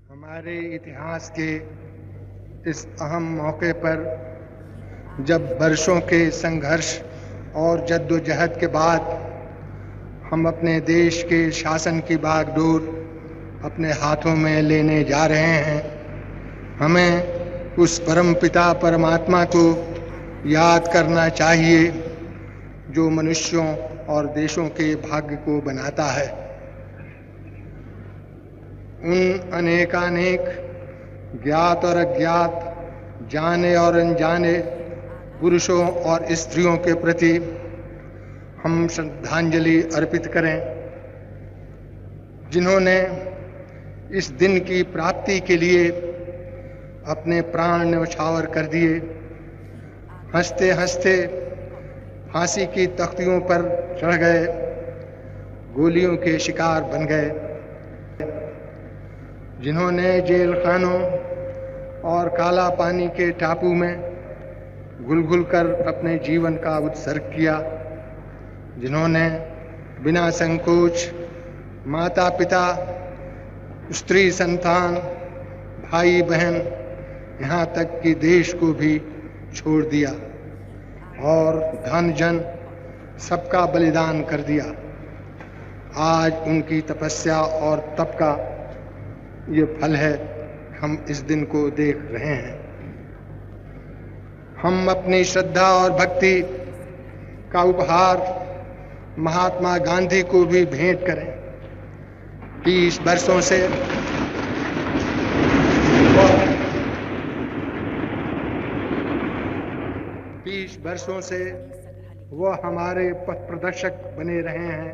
हमारे इतिहास के इस अहम मौके पर जब वर्षों के संघर्ष और जद्दोजहद के बाद हम अपने देश के शासन की बागडोर अपने हाथों में लेने जा रहे हैं, हमें उस परमपिता परमात्मा को याद करना चाहिए जो मनुष्यों और देशों के भाग्य को बनाता है। उन अनेकानेक ज्ञात और अज्ञात, जाने और अनजाने पुरुषों और स्त्रियों के प्रति हम श्रद्धांजलि अर्पित करें, जिन्होंने इस दिन की प्राप्ति के लिए अपने प्राण न्यौछावर कर दिए। हंसते हंसते फांसी की तख्तियों पर चढ़ गए, गोलियों के शिकार बन गए, जिन्होंने जेल खानों और काला पानी के टापू में घुल घुल कर अपने जीवन का उत्सर्ग किया, जिन्होंने बिना संकोच माता पिता, स्त्री संतान, भाई बहन, यहाँ तक कि देश को भी छोड़ दिया और धन जन सबका बलिदान कर दिया। आज उनकी तपस्या और तप का ये फल है, हम इस दिन को देख रहे हैं। हम अपनी श्रद्धा और भक्ति का उपहार महात्मा गांधी को भी भेंट करें। 30 वर्षों से वह हमारे पथ प्रदर्शक बने रहे हैं,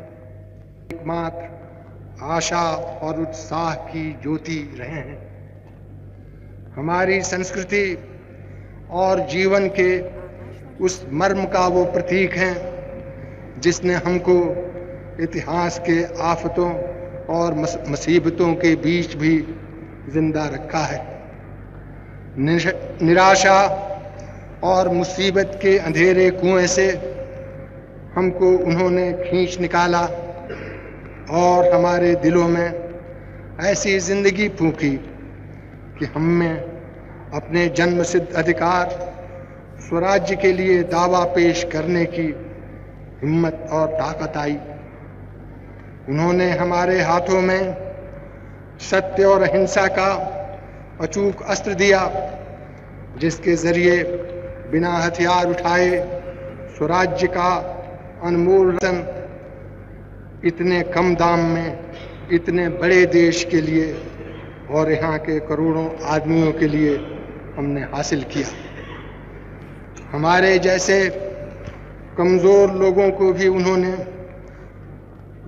एकमात्र आशा और उत्साह की ज्योति रहे हैं। हमारी संस्कृति और जीवन के उस मर्म का वो प्रतीक हैं जिसने हमको इतिहास के आफतों और मुसीबतों के बीच भी जिंदा रखा है। निराशा और मुसीबत के अंधेरे कुएं से हमको उन्होंने खींच निकाला और हमारे दिलों में ऐसी जिंदगी फूंकी कि हम में अपने जन्मसिद्ध अधिकार स्वराज्य के लिए दावा पेश करने की हिम्मत और ताकत आई। उन्होंने हमारे हाथों में सत्य और अहिंसा का अचूक अस्त्र दिया, जिसके जरिए बिना हथियार उठाए स्वराज्य का अनमोल रत्न इतने कम दाम में इतने बड़े देश के लिए और यहाँ के करोड़ों आदमियों के लिए हमने हासिल किया। हमारे जैसे कमजोर लोगों को भी उन्होंने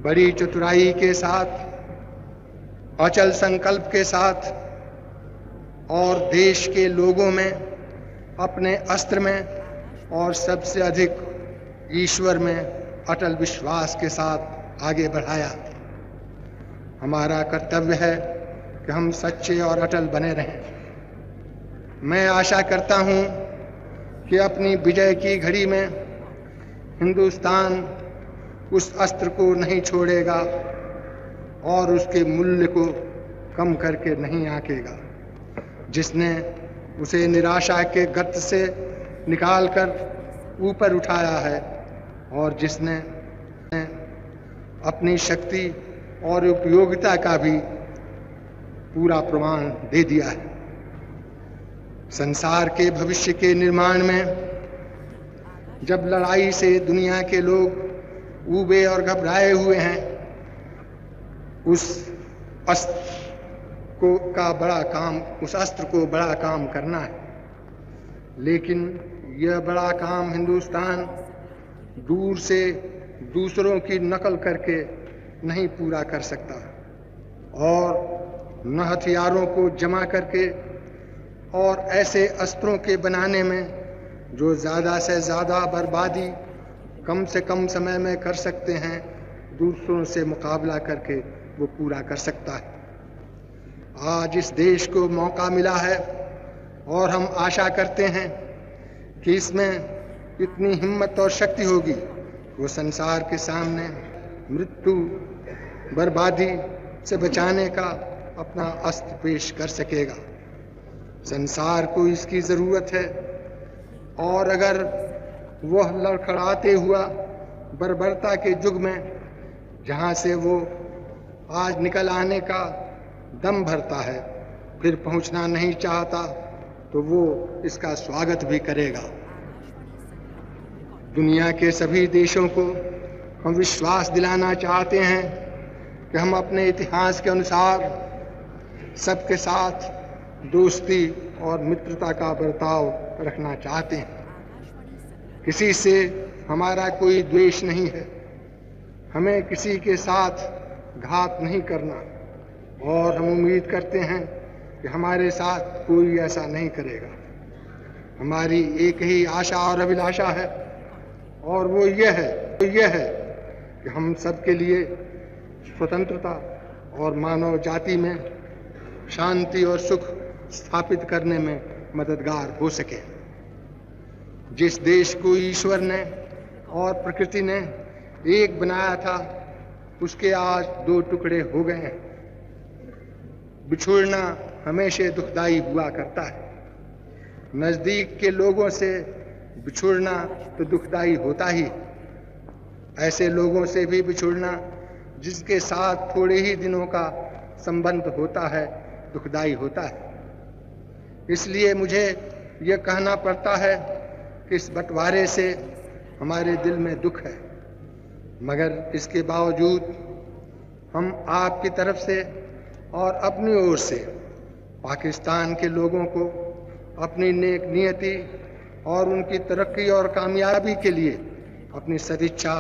बड़ी चतुराई के साथ, अचल संकल्प के साथ और देश के लोगों में, अपने अस्त्र में और सबसे अधिक ईश्वर में अटल विश्वास के साथ आगे बढ़ाया। हमारा कर्तव्य है कि हम सच्चे और अटल बने रहें। मैं आशा करता हूं कि अपनी विजय की घड़ी में हिंदुस्तान उस अस्त्र को नहीं छोड़ेगा और उसके मूल्य को कम करके नहीं आंकेगा, जिसने उसे निराशा के गर्त से निकालकर ऊपर उठाया है और जिसने अपनी शक्ति और उपयोगिता का भी पूरा प्रमाण दे दिया है। संसार के भविष्य के निर्माण में जब लड़ाई से दुनिया के लोग ऊबे और घबराए हुए हैं, उस अस्त्र को बड़ा काम करना है। लेकिन यह बड़ा काम हिंदुस्तान दूर से दूसरों की नकल करके नहीं पूरा कर सकता और न हथियारों को जमा करके और ऐसे अस्त्रों के बनाने में जो ज़्यादा से ज़्यादा बर्बादी कम से कम समय में कर सकते हैं, दूसरों से मुकाबला करके वो पूरा कर सकता है। आज इस देश को मौका मिला है और हम आशा करते हैं कि इसमें इतनी हिम्मत और शक्ति होगी, वो संसार के सामने मृत्यु, बर्बादी से बचाने का अपना अस्त्र पेश कर सकेगा। संसार को इसकी ज़रूरत है, और अगर वह लड़खड़ाते हुआ बर्बरता के युग में जहाँ से वो आज निकल आने का दम भरता है, फिर पहुँचना नहीं चाहता, तो वो इसका स्वागत भी करेगा। दुनिया के सभी देशों को हम विश्वास दिलाना चाहते हैं कि हम अपने इतिहास के अनुसार सबके साथ दोस्ती और मित्रता का बर्ताव रखना चाहते हैं। किसी से हमारा कोई द्वेष नहीं है, हमें किसी के साथ घात नहीं करना, और हम उम्मीद करते हैं कि हमारे साथ कोई ऐसा नहीं करेगा। हमारी एक ही आशा और अभिलाषा है, और वो ये है कि हम सबके लिए स्वतंत्रता और मानव जाति में शांति और सुख स्थापित करने में मददगार हो सके। जिस देश को ईश्वर ने और प्रकृति ने एक बनाया था, उसके आज दो टुकड़े हो गए हैं। बिछुड़ना हमेशा दुखदाई हुआ करता है। नज़दीक के लोगों से बिछुड़ना तो दुखदाई होता ही, ऐसे लोगों से भी बिछुड़ना जिसके साथ थोड़े ही दिनों का संबंध होता है, दुखदाई होता है। इसलिए मुझे यह कहना पड़ता है कि इस बंटवारे से हमारे दिल में दुख है, मगर इसके बावजूद हम आपकी तरफ से और अपनी ओर से पाकिस्तान के लोगों को अपनी नेक नियति और उनकी तरक्की और कामयाबी के लिए अपनी सदिच्छा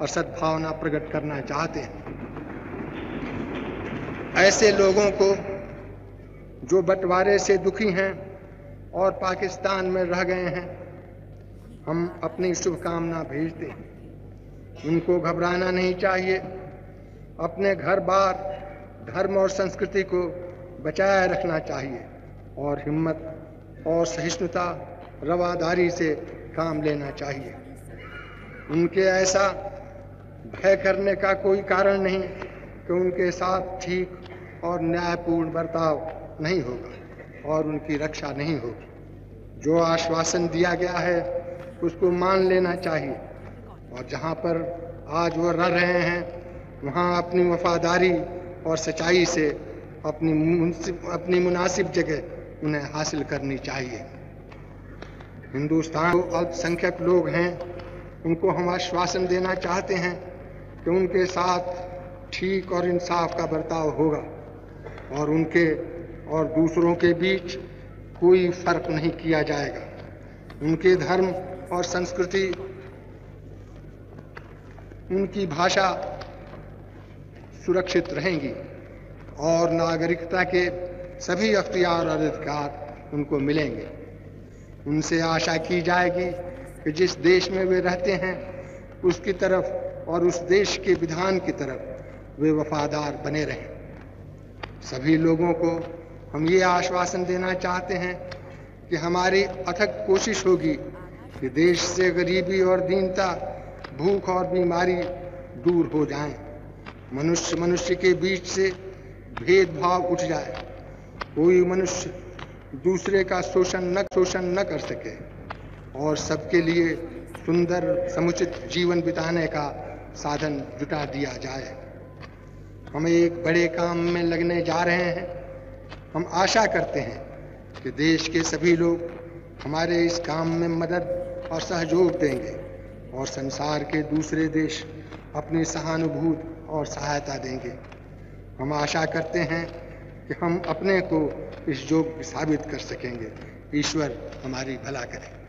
और सद्भावना प्रकट करना चाहते हैं। ऐसे लोगों को जो बंटवारे से दुखी हैं और पाकिस्तान में रह गए हैं, हम अपनी शुभकामना भेजते हैं। उनको घबराना नहीं चाहिए, अपने घर बार, धर्म और संस्कृति को बचाए रखना चाहिए, और हिम्मत और सहिष्णुता, रवादारी से काम लेना चाहिए। उनके ऐसा भय करने का कोई कारण नहीं कि उनके साथ ठीक और न्यायपूर्ण बर्ताव नहीं होगा और उनकी रक्षा नहीं होगी। जो आश्वासन दिया गया है उसको मान लेना चाहिए, और जहाँ पर आज वो रह रहे हैं वहाँ अपनी वफादारी और सच्चाई से अपनी मुनासिब जगह उन्हें हासिल करनी चाहिए। हिंदुस्तान के अल्पसंख्यक लोग हैं, उनको हम आश्वासन देना चाहते हैं कि उनके साथ ठीक और इंसाफ का बर्ताव होगा, और उनके और दूसरों के बीच कोई फर्क नहीं किया जाएगा। उनके धर्म और संस्कृति, उनकी भाषा सुरक्षित रहेंगी, और नागरिकता के सभी अख्तियार और अधिकार उनको मिलेंगे। उनसे आशा की जाएगी कि जिस देश में वे रहते हैं उसकी तरफ और उस देश के विधान की तरफ वे वफादार बने रहें। सभी लोगों को हम ये आश्वासन देना चाहते हैं कि हमारी अथक कोशिश होगी कि देश से गरीबी और दीनता, भूख और बीमारी दूर हो जाएं। मनुष्य मनुष्य के बीच से भेदभाव उठ जाए, कोई मनुष्य दूसरे का शोषण न कर सके, और सबके लिए सुंदर समुचित जीवन बिताने का साधन जुटा दिया जाए। हम एक बड़े काम में लगने जा रहे हैं। हम आशा करते हैं कि देश के सभी लोग हमारे इस काम में मदद और सहयोग देंगे, और संसार के दूसरे देश अपनी सहानुभूति और सहायता देंगे। हम आशा करते हैं कि हम अपने को इस योग्य साबित कर सकेंगे। ईश्वर हमारी भला करे।